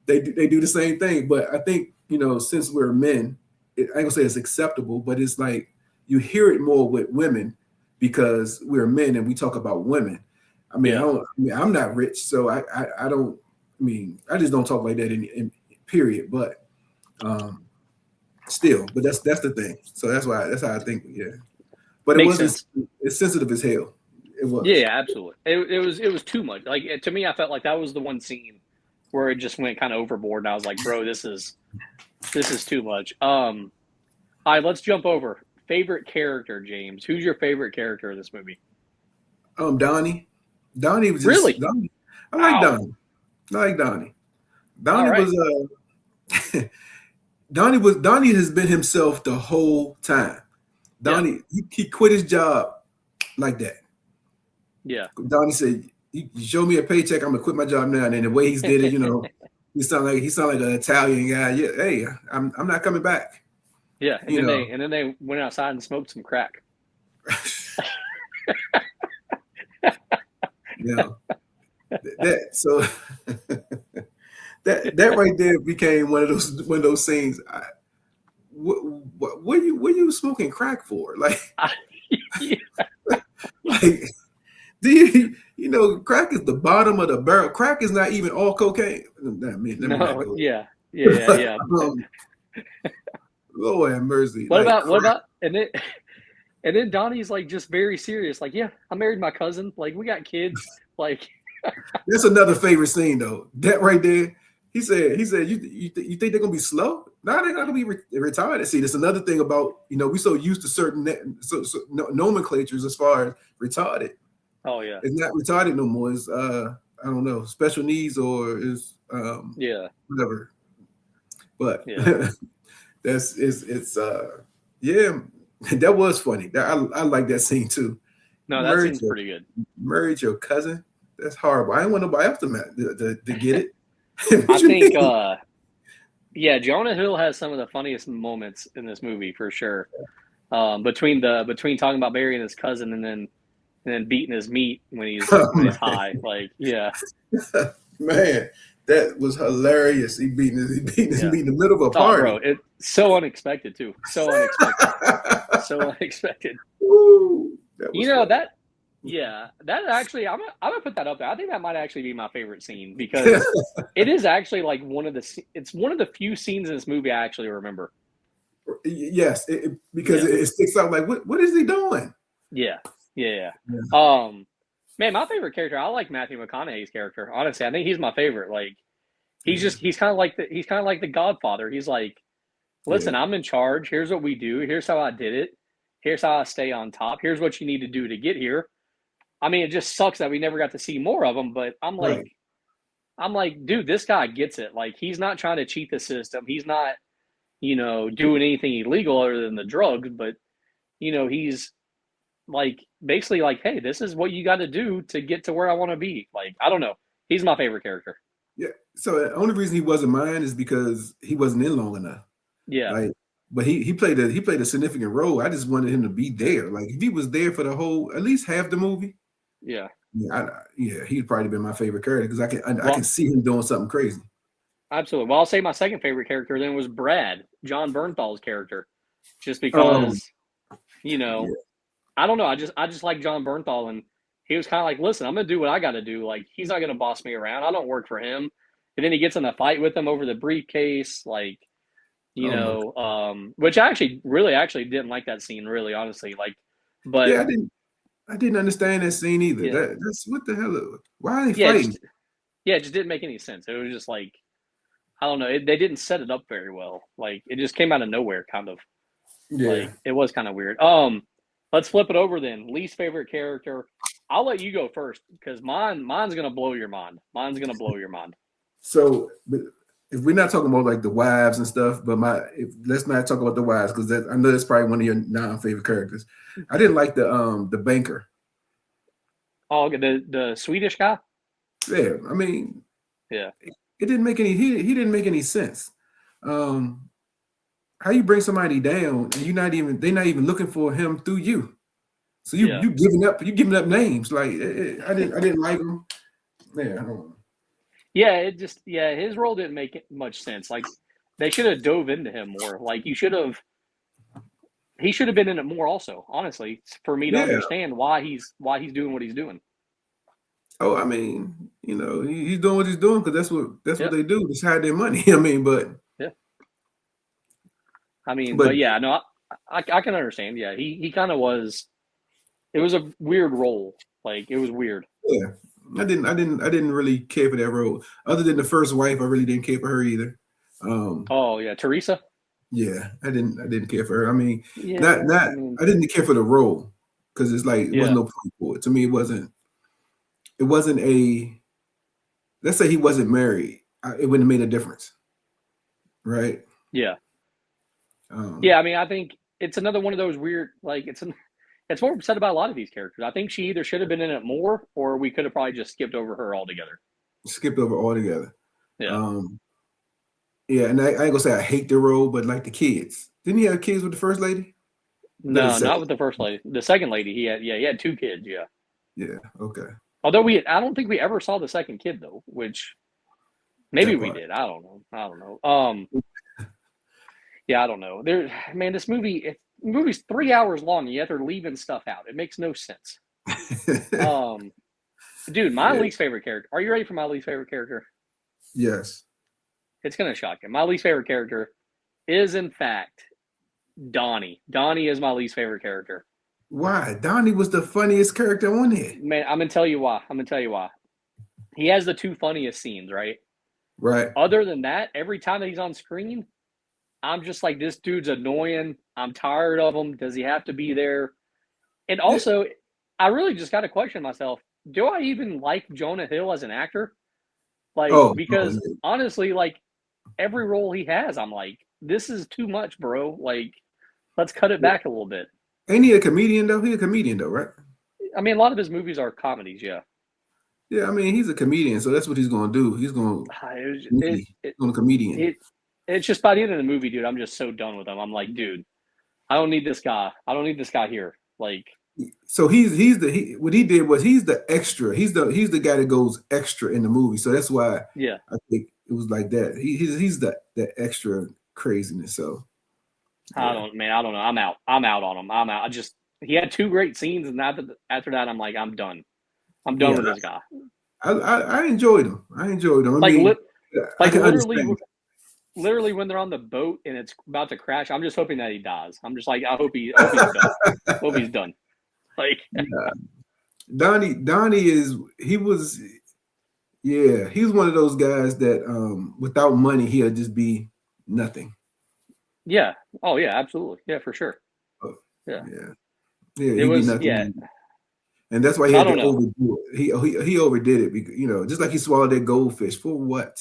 they they do the same thing. But I think, since we're men, I ain't gonna say it's acceptable, but it's like you hear it more with women because we're men and we talk about women. I mean,
yeah.
I'm not rich, so I don't. I mean, I just don't talk like that in period. But um, still, but that's the thing. So that's how I think. Yeah, but it
Makes
wasn't.
sense.
It's sensitive as hell. It
Yeah,
was.
yeah, absolutely. It was too much. Like to me, I felt like that was the one scene where it just went kind of overboard, and I was like, bro, this is too much. All right, let's jump over. Favorite character, James. Who's your favorite character in this movie?
Donnie. Donnie was just
Really?
Donnie. I like
Wow.
Donnie. I like Donnie.
All
Donnie
right.
was Donnie has been himself the whole time.
Yeah.
Donnie he quit his job like that.
Yeah.
Donnie said, "You show me a paycheck, I'm gonna quit my job now." And then the way he's did it, he sound like an Italian guy. Yeah, hey, I'm not coming back.
Yeah. And
You
then
know,
they went outside and smoked some crack.
you know that. So that right there became one of those scenes. What you smoking crack for?
Yeah.
Like crack is the bottom of the barrel. Crack is not even all cocaine. Let me not
No.
go
Yeah. Yeah. Yeah.
there.
Yeah.
Lord have mercy.
What
Like
about what
crack.
about and then Donnie's like just very serious. Like, yeah, I married my cousin. Like, we got kids. Like,
That's another favorite scene though. That right there. He said, you think they're gonna be slow? No, they're not gonna be retarded. See, that's another thing about we so used to certain nomenclatures as far as retarded.
oh yeah,
It's not retarded no more. It's I don't know, special needs or is
yeah,
whatever. But
yeah.
it's yeah, that was funny. I like that scene too.
No,
You
that
married
seems
your
pretty good.
married your cousin. That's horrible. I didn't want nobody else to get it.
I
What you
think,
mean?
yeah, Jonah Hill has some of the funniest moments in this movie for sure. Between talking about burying his cousin and then beating his meat when he's
Oh,
when he's
man.
high. Like, yeah,
Man, that was hilarious. He beating his
yeah.
meat in the middle of a
Oh, bro,
party.
it's so unexpected too. So unexpected. So unexpected.
Ooh, that was funny.
That, yeah, that actually, I'm gonna put that up there. I think that might actually be my favorite scene because it is actually like it's one of the few scenes in this movie I actually remember.
Yes, because
Yeah,
it sticks out. Like, what is he doing?
yeah, yeah,
Yeah.
yeah. Man, my favorite character, I like Matthew McConaughey's character. Honestly, I think he's my favorite. Like, he's kind of like the Godfather. He's like,
Yeah.
listen, I'm in charge. Here's what we do. Here's how I did it. Here's how I stay on top. Here's what you need to do to get here. I mean, it just sucks that we never got to see more of him, but
Right.
I'm like, dude, this guy gets it. Like, he's not trying to cheat the system. He's not, doing anything illegal other than the drugs, but he's like basically like, hey, this is what you got to do to get to where I want to be. Like, I don't know. He's my favorite character.
Yeah. So the only reason he wasn't mine is because he wasn't in long enough.
Yeah,
Like, but he played a significant role. I just wanted him to be there. Like, if he was there for the whole, at least half the movie,
yeah.
yeah, he'd probably been my favorite character because I can
Well,
see him doing something crazy.
absolutely. Well, I'll say my second favorite character then was Brad, John Bernthal's character, just
Um,
because you know
yeah.
I don't know. I just like John Bernthal, and he was kind of like, listen, I'm gonna do what I got to do. Like, he's not gonna boss me around. I don't work for him. And then he gets in a fight with him over the briefcase, like,
Oh my.
which I actually didn't like that scene, really, honestly. Like, but
Yeah, I didn't understand that scene either.
yeah,
That's what the hell. Why are they
yeah,
fighting?
it just didn't make any sense. It was just like, I don't know. They didn't set it up very well. Like it just came out of nowhere, kind of.
Yeah.
Like it was kind of weird. Let's flip it over then. Least favorite character. I'll let you go first because mine's gonna blow your mind. Mine's gonna blow your mind.
So if we're not talking about like the wives and stuff, but let's not talk about the wives because I know that's probably one of your non-favorite characters. I didn't like the banker.
Oh, the Swedish guy.
Yeah, I mean,
Yeah,
it didn't make any. He didn't make any sense. How you bring somebody down and they're not even looking for him through you. So you
yeah.
you giving up names like I didn't like him. Yeah, I don't know.
Yeah, his role didn't make much sense. Like they should have dove into him more. Like he should have been in it more also, honestly, for me to
Yeah.
understand why he's doing what he's doing.
Oh, I mean, he's doing what he's doing because that's
Yeah.
what they do. Just hide their money. I mean, but
Yeah. I mean,
but
but yeah, no, I can understand. Yeah, he kind of was. It was a weird role. Like it was weird.
yeah, I didn't really care for that role. Other than the first wife, I really didn't care for her either.
Oh yeah, Teresa.
Yeah, I didn't care for her. I mean,
Yeah,
I didn't care for the role because it's like it
yeah,
wasn't no point for it. To me, it wasn't a. Let's say he wasn't married, it wouldn't have made a difference, right?
yeah,
Um,
yeah. I mean, I think it's another one of those weird. Like it's more said about a lot of these characters. I think she either should have been in it more, or we could have probably just skipped over her altogether.
Skipped over altogether.
Yeah.
Yeah, and I ain't gonna say I hate the role, but like the kids. Didn't he have kids with the first lady?
No, not with the first lady. The second lady, he had two kids. Yeah.
Yeah. Okay.
Although I don't think we ever saw the second kid though, which maybe
That
we
part.
did. I don't know. Yeah, I don't know. Man, movie's 3 hours long, and yet they're leaving stuff out. It makes no sense. Dude, my
Yeah.
least favorite character. Are you ready for my least favorite character?
Yes.
It's gonna shock you. My least favorite character is, in fact, Donnie. Donnie is my least favorite character.
Why? Donnie was the funniest character on there.
Man, I'm gonna tell you why. He has the two funniest scenes, right?
Right.
Other than that, every time that he's on screen, I'm just like, this dude's annoying. I'm tired of him. Does he have to be there? And also, I really just got to question myself. Do I even like Jonah Hill as an actor? Like, because honestly, like every role he has, I'm like, this is too much, bro. Like, let's cut it back a little bit.
Ain't he a comedian though? He's a comedian though, right?
I mean, a lot of his movies are comedies, yeah.
Yeah, I mean he's a comedian, so that's what he's gonna do. He's gonna a comedian.
It's just by the end of the movie, dude, I'm just so done with him. I'm like, dude, I don't need this guy. I don't need this guy here. Like,
so what he did was he's the extra. He's the guy that goes extra in the movie. So that's why
yeah,
I think it was like that. He's the extra craziness. So
yeah. I don't know. I'm out on him. I'm out. He had two great scenes, and after that, I'm like, I'm done. I'm done with this guy.
I enjoyed him. I
Like,
mean,
like literally when they're on the boat and it's about to crash, I'm just hoping that he dies. I'm just like, I hope he's done. Hope he's done. Like,
Donnie he's one of those guys that without money he'll just be nothing.
Yeah. Oh yeah, absolutely. Yeah, for sure. Yeah.
It was nothing. And that's why he had to overdo it. He overdid it because, just like he swallowed that goldfish for what?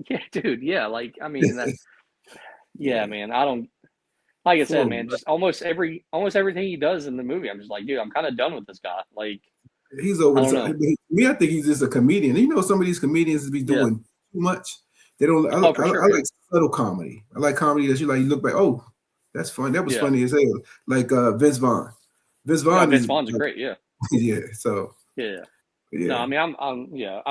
Yeah, dude. Yeah, like I mean, yeah, man. I don't. Like I said, man, just almost everything he does in the movie, I'm just like, dude, I'm kind of done with this guy. Like,
he's over. I think he's just a comedian. Some of these comedians be doing too much. They don't. I like subtle comedy. I like comedy that you look back. Oh, that's fun. That was funny as hell. Like Vince Vaughn. Vince Vaughn's
great. Yeah.
Yeah. So.
Yeah. No, I mean, I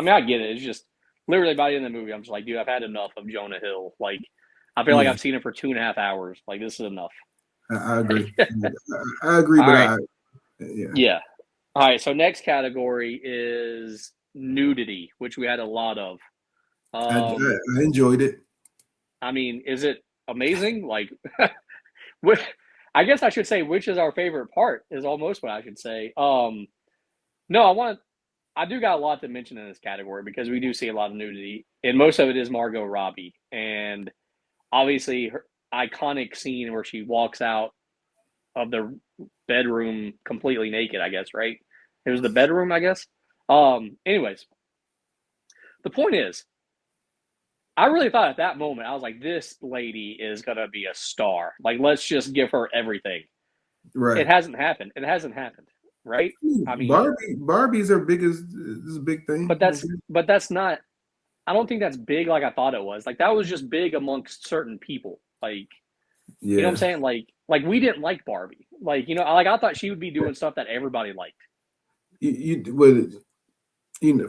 mean, I get it. It's just literally by the end of the movie, I'm just like, dude, I've had enough of Jonah Hill. Like, I feel like I've seen it for 2.5 hours. Like, this is enough.
I agree. I agree, but
yeah. All right. So next category is nudity, which we had a lot of.
I enjoyed it.
I mean, is it amazing? Like, I guess I should say which is our favorite part is almost what I should say. No, I do got a lot to mention in this category because we do see a lot of nudity, and most of it is Margot Robbie, and obviously her iconic scene where she walks out of the bedroom completely naked. I guess right. It was the bedroom, I guess. Anyways, the point is, I really thought at that moment, I was like, this lady is gonna be a star. Like, let's just give her everything. It
Right.
hasn't happened. It hasn't happened, right? I mean,
Barbie's her biggest is a big thing.
but that's not. I don't think that's big like I thought it was. Like that was just big amongst certain people. Like you know what I'm
Yeah.
saying? Like we didn't like Barbie. Like like I thought she would be doing stuff that everybody liked.
Well,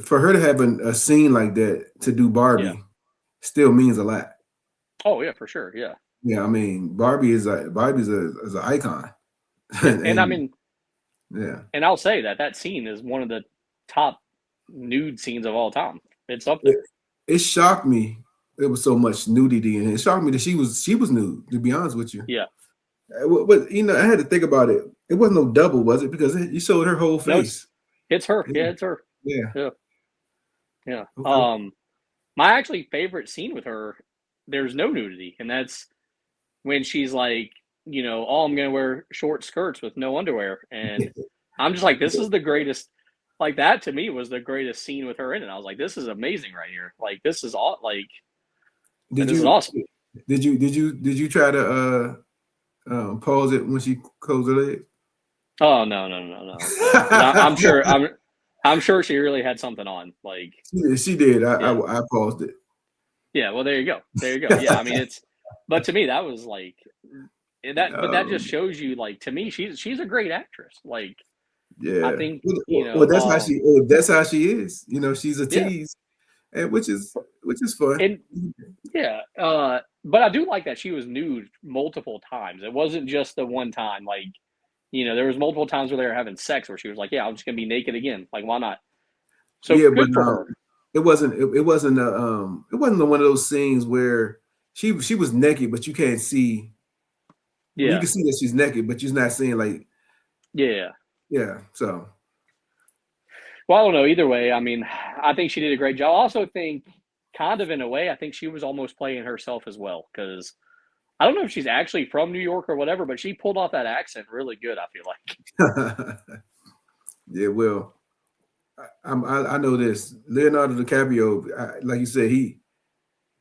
for her to have a scene like that to do
Yeah.
Barbie still means a lot.
Oh yeah, for sure. Yeah.
Yeah, I mean, Barbie's is an icon,
Yeah. And I
and
mean,
yeah,
and I'll say that scene is one of the top nude scenes of all time. It's up
it,
there.
it shocked me. There was so much nudity, and it shocked me that she was nude. To be honest with you,
Yeah.
but I had to think about it. It wasn't no double, was it? Because you showed her whole
No,
face.
it's her.
Yeah,
Yeah, it's her.
yeah.
Yeah. Yeah.
Okay.
My actually favorite scene with her, there's no nudity, and that's when she's like, oh, I'm gonna wear short skirts with no underwear, and I'm just like, this is the greatest. Like that to me was the greatest scene with her in it. I was like, this is amazing right here. Like this is all like
Did
this is
you
awesome.
did you try to pause it when she closed her legs?
Oh no. Because I'm sure she really had something on. Like
She did.
yeah,
I paused it.
yeah. Well, there you go. There you go. Yeah, I mean but to me that was like but that just
Um,
shows you like to me she's a great actress. Like I
yeah.
think
Well, that's how she is. She's a
yeah,
tease, and which is fun.
and yeah, but I do like that she was nude multiple times. It wasn't just the one time. Like, there was multiple times where they were having sex where she was like, "Yeah, I'm just gonna be naked again. Like, why not?" So
Yeah, but
good for her.
it wasn't one of those scenes where she was naked, but you can't see. Well, you
Yeah,
can see that she's naked, but you're not seeing like
yeah.
yeah. So
Well, I don't know. Either way, I mean, I think she did a great job. I also think, kind of in a way, I think she was almost playing herself as well because I don't know if she's actually from New York or whatever, but she pulled off that accent really good. I feel like.
yeah, well, I know this. Leonardo DiCaprio, like you said,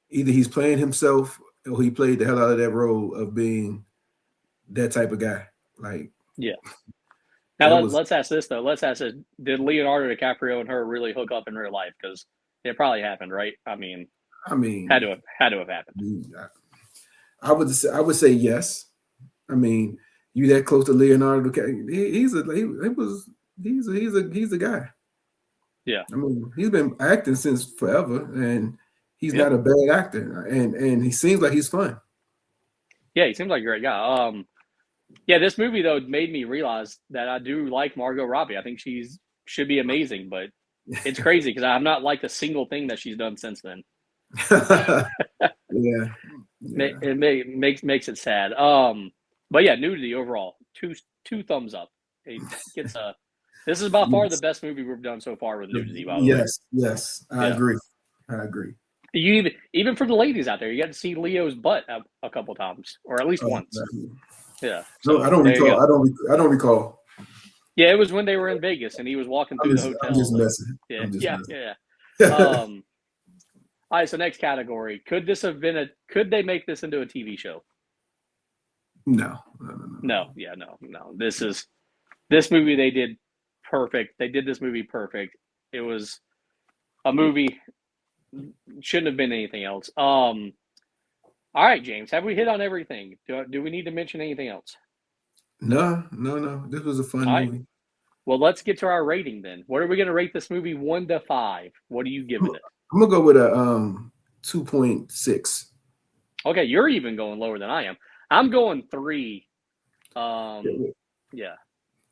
he's playing himself or he played the hell out of that role of being that type of guy. Like
Yeah.
that
Now
was.
let's ask this though. Let's ask this: did Leonardo DiCaprio and her really hook up in real life? Because it probably happened, right? I mean,
I mean,
had to have happened.
I would say yes. I mean, you that close to Leonardo DiCaprio? He's a guy.
Yeah,
I mean, he's been acting since forever, and he's
yeah,
not a bad actor, and he seems like he's fun.
yeah. He seems like a great guy. Yeah. This movie though made me realize that I do like Margot Robbie. I think she's should be amazing, but it's crazy because I've not liked a single thing that she's done since then.
Yeah, yeah.
Makes it sad. But yeah, nudity overall, two thumbs up. It gets a. This is by far the
Yes,
best movie we've done so far with nudity. By the way,
yes, yes. I
yeah.
agree. I agree.
You even for the ladies out there, you got to see Leo's butt a couple times, or at least once. Yeah.
No, I
So
don't
there you
recall.
go.
I don't recall.
Yeah, it was when they were in Vegas and he was walking
I'm
through the
just I'm
hotel.
just
And
messing.
yeah,
I'm just
yeah,
messing.
yeah. All right. So next category: could this have been a? Could they make this into a TV show?
No, no, no, no,
No. Yeah. No. This movie. They did perfect. They did this movie perfect. It was a movie. Shouldn't have been anything else. All right, James. Have we hit on everything? Do we need to mention anything else?
no, no, no. This was a fun
All right.
movie.
Well, let's get to our rating then. What are we going to rate this movie 1 to 5? What are you
I'm,
giving it?
I'm gonna go with a 2.6.
Okay, you're even going lower than I am. I'm going 3. Yeah,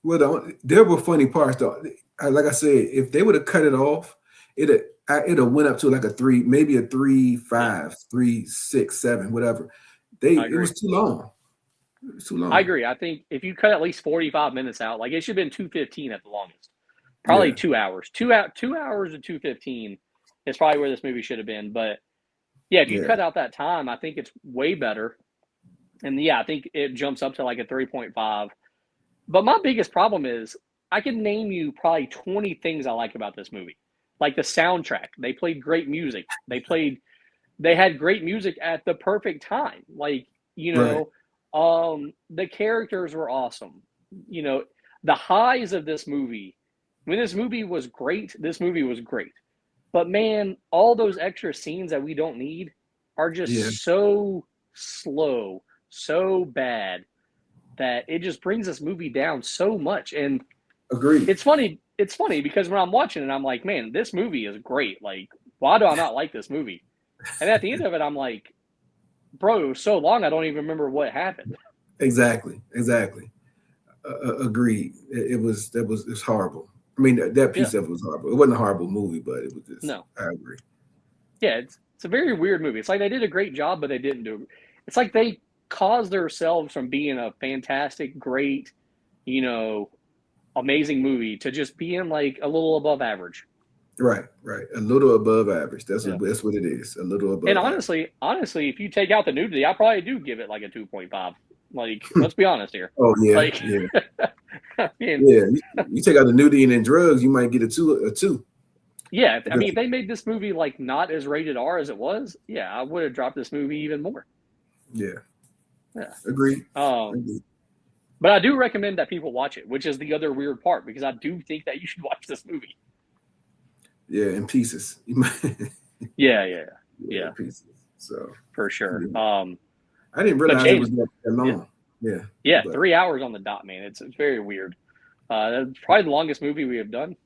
There were funny parts though. Like I said, if they would have cut it off, it'd have went up to like a 3, maybe a 3,
yeah,
5, 3, 6, 7, whatever.
I
It
agree.
was too long. It was too
I
long.
agree. I think if you cut at least 45 minutes out, like it should have been 2:15 at the longest. Probably
Yeah.
2 hours. 2 hours or 2:15 is probably where this movie should have been. But yeah, if you
Yeah.
cut out that time, I think it's way better. And yeah, I think it jumps up to like a 3.5. But my biggest problem is I can name you probably 20 things I like about this movie. Like the soundtrack. They played great music. They had great music at the perfect time. Like,
Right.
the characters were awesome. You know, the highs of this movie, when this movie was great, this movie was great. But man, all those extra scenes that we don't need are
Yeah.
just so slow, so bad that it just brings this movie down so much. And
Agreed.
it's funny because when I'm watching it, I'm like, man, this movie is great. Like, why do I not like this movie? And at the end of it, I'm like, bro, it was so long I don't even remember what happened.
Exactly. Exactly. Agreed. It's horrible. I mean, that
Yeah.
piece of it was horrible. It wasn't a horrible movie, but it was just.
No.
I agree.
Yeah, it's a very weird movie. It's like they did a great job, but they didn't do. It's like they caused themselves from being a fantastic, great, you know, amazing movie to just being like a little above average.
Right. Right. A little above average.
Yeah.
That's what it is. A little above.
And
Average.
honestly, if you take out the nudity, I probably do give it like a 2.5. Like, let's be honest here.
Oh yeah.
Like,
Yeah.
I mean,
Yeah. You take out the nudity and then drugs, you might get a two.
yeah. I mean, if they made this movie like not as rated R as it was, yeah, I would have dropped this movie even more.
Yeah.
Yeah.
Agreed.
Agreed. But I do recommend that people watch it, which is the other weird part because I do think that you should watch this movie.
Yeah, in pieces.
Yeah.
In pieces. So
for sure.
Yeah. I didn't realize it was that long.
Yeah. 3 hours on the dot, man. It's very weird. That's probably the longest movie we have done.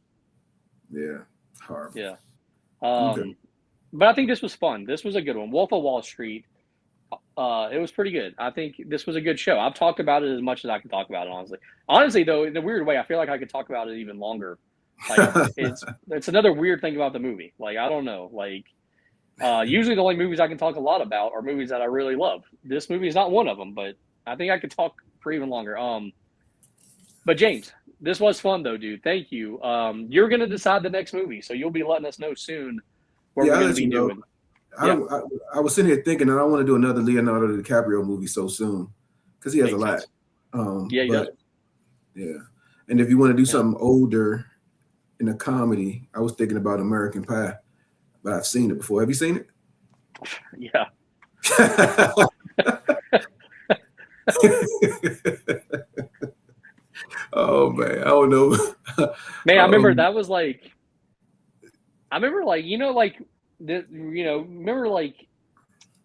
Yeah, horrible.
Yeah.
Okay.
But I think this was fun. This was a good one. Wolf of Wall Street. It was pretty good. I think this was a good show. I've talked about it as much as I can talk about it, honestly. Honestly, though, in a weird way, I feel like I could talk about it even longer. Like it's another weird thing about the movie. Like, I don't know. Like, usually the only movies I can talk a lot about are movies that I really love. This movie is not one of them, but I think I could talk for even longer. But James, this was fun though, dude. Thank you. You're gonna decide the next movie, so you'll be letting us know soon what we're gonna be doing.
I was sitting here thinking, I don't want to do another Leonardo DiCaprio movie so soon because he has
Makes
a lot.
sense. Yeah, he does.
Yeah, and if you want to do something older in a comedy, I was thinking about American Pie, but I've seen it before. Have you seen it?
Yeah.
Oh man, I don't know.
Man, I remember that was like, remember like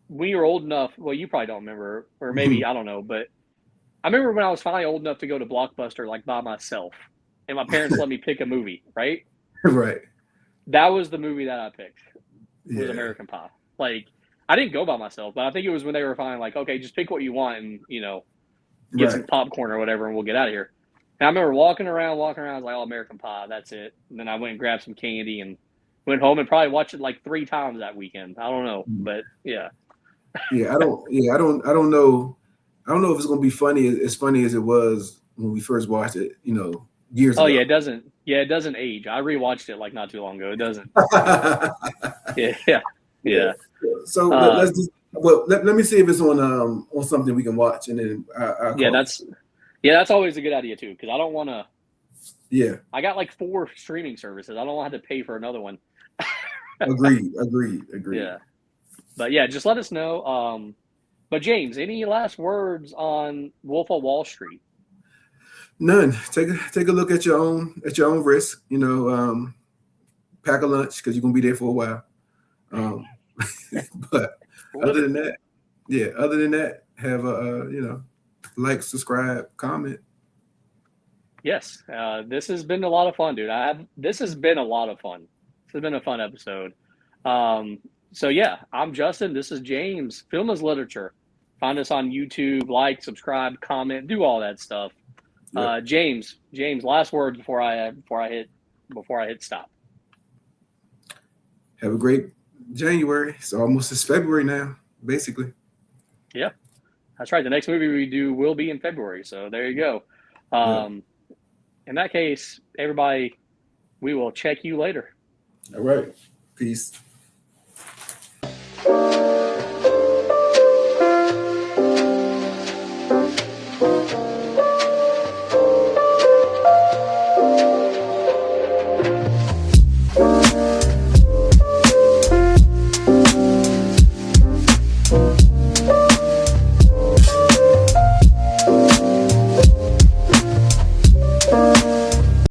when you were old enough. Well, you probably don't remember, or maybe I don't know, but I remember when I was finally old enough to go to Blockbuster like by myself, and my parents let me pick a movie. Right.
Right.
That was the movie that I picked. Was
Yeah.
American Pie. Like, I didn't go by myself, but I think it was when they were finally like, okay, just pick what you want and get some popcorn or whatever, and we'll get out of here. And I remember walking around, I was like, oh, American Pie, that's it. And then I went and grabbed some candy and went home and probably watched it like 3 times that weekend. I don't know, but yeah.
I don't know. I don't know if it's gonna be funny as funny as it was when we first watched it, years ago.
Oh yeah, it doesn't age. I rewatched it like not too long ago. It doesn't. Yeah.
So let's just let me see if it's on something we can watch, and then
that's always a good idea too, because I don't want to.
Yeah.
I got like 4 streaming services. I don't want to have to pay for another one.
Agreed.
Yeah. But yeah, just let us know. But James, any last words on Wolf of Wall Street?
None. Take a look at your own risk. Pack a lunch because you're gonna be there for a while. But other than that, have a like, subscribe, comment.
Yes, this has been a lot of fun, dude. This has been a lot of fun. This has been a fun episode. So yeah, I'm Justin. This is James. Film is Literature. Find us on YouTube. Like, subscribe, comment, do all that stuff. Yeah. James, last words before I hit stop.
Have a great January. It's February now, basically.
Yeah, that's right. The next movie we do will be in February. So there you go. In that case, everybody, We will check you later.
All right. Peace.